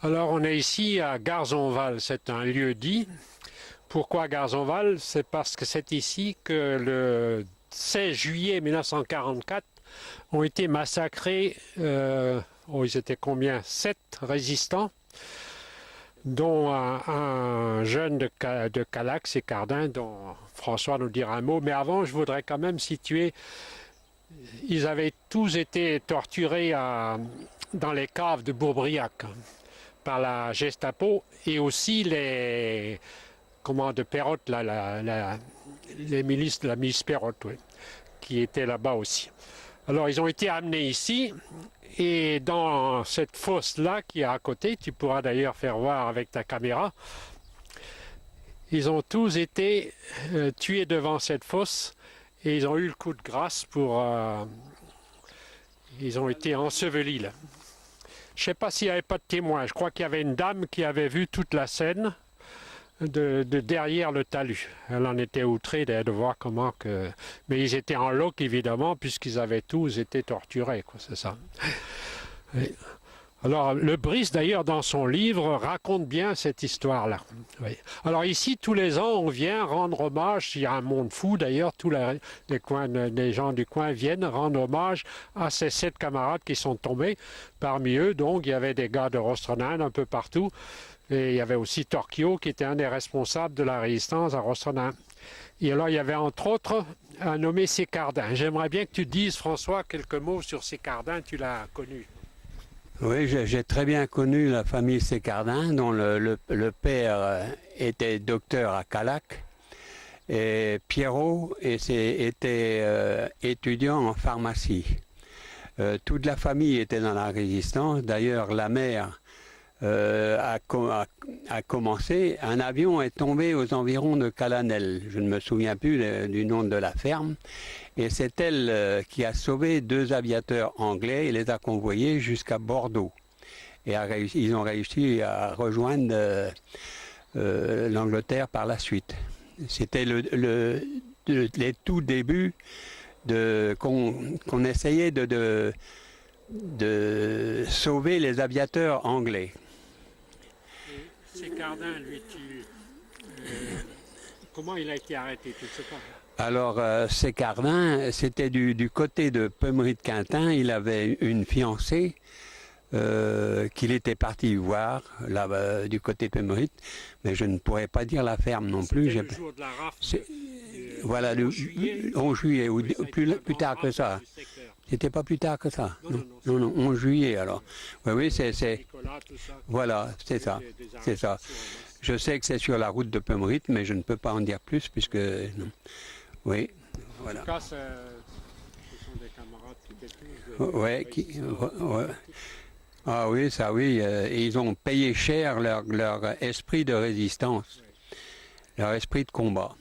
Alors on est ici à Garzonval, c'est un lieu dit. Pourquoi Garzonval? C'est parce que c'est ici que le 16 juillet 1944 ont été massacrés, ils étaient combien? 7 résistants, dont un jeune de Calax et Cardin, dont François nous dira un mot. Mais avant, je voudrais quand même situer, ils avaient tous été torturés dans les caves de Bourbriac par la Gestapo et aussi les commandes de Pérotte, les milices de la milice Pérotte, oui, qui étaient là-bas aussi. Alors ils ont été amenés ici et dans cette fosse-là qui est à côté, tu pourras d'ailleurs faire voir avec ta caméra, ils ont tous été tués devant cette fosse et ils ont eu le coup de grâce ils ont été ensevelis là. Je ne sais pas s'il n'y avait pas de témoins. Je crois qu'il y avait une dame qui avait vu toute la scène de derrière le talus. Elle en était outrée de voir comment que... Mais ils étaient en loc, évidemment, puisqu'ils avaient tous été torturés, quoi, c'est ça. Oui. Alors, le Brice, d'ailleurs, dans son livre, raconte bien cette histoire-là. Oui. Alors ici, tous les ans, on vient rendre hommage, il y a un monde fou, d'ailleurs, tous les gens du coin viennent rendre hommage à ces 7 camarades qui sont tombés. Parmi eux, donc, il y avait des gars de Rostronin un peu partout, et il y avait aussi Torchio, qui était un des responsables de la résistance à Rostronin. Et alors, il y avait entre autres un nommé Sécardin. J'aimerais bien que tu dises, François, quelques mots sur Sécardin, tu l'as connu. Oui, j'ai très bien connu la famille Sécardin, dont le père était docteur à Calac, et Pierrot était étudiant en pharmacie. Toute la famille était dans la résistance. D'ailleurs, la mère a commencé. Un avion est tombé aux environs de Calanel. Je ne me souviens plus du nom de la ferme. Et c'est elle qui a sauvé 2 aviateurs anglais et les a convoyés jusqu'à Bordeaux. Et ils ont réussi à rejoindre l'Angleterre par la suite. C'était les tout débuts qu'on essayait de sauver les aviateurs anglais. Et Sécardin, lui, comment il a été arrêté, tu ne sais pas? Alors, Sécardin, c'était du côté de Pemery-de-Quintin. Il avait une fiancée qu'il était parti voir, là, du côté de Pemery, mais je ne pourrais pas dire la ferme non plus. C'était le jour de la rafle. Voilà, le 11 juillet, ou plus tard que ça. C'était pas plus tard que ça. Non, 11 juillet alors. Oui, c'est... Voilà, c'est ça. C'est ça. Je sais que c'est sur la route de Pemery, mais je ne peux pas en dire plus puisque... Non. Oui, voilà. En tout cas, ce sont des camarades qui étaient tous... Ouais. Ah oui, ça oui. Ils ont payé cher leur esprit de résistance, leur esprit de combat.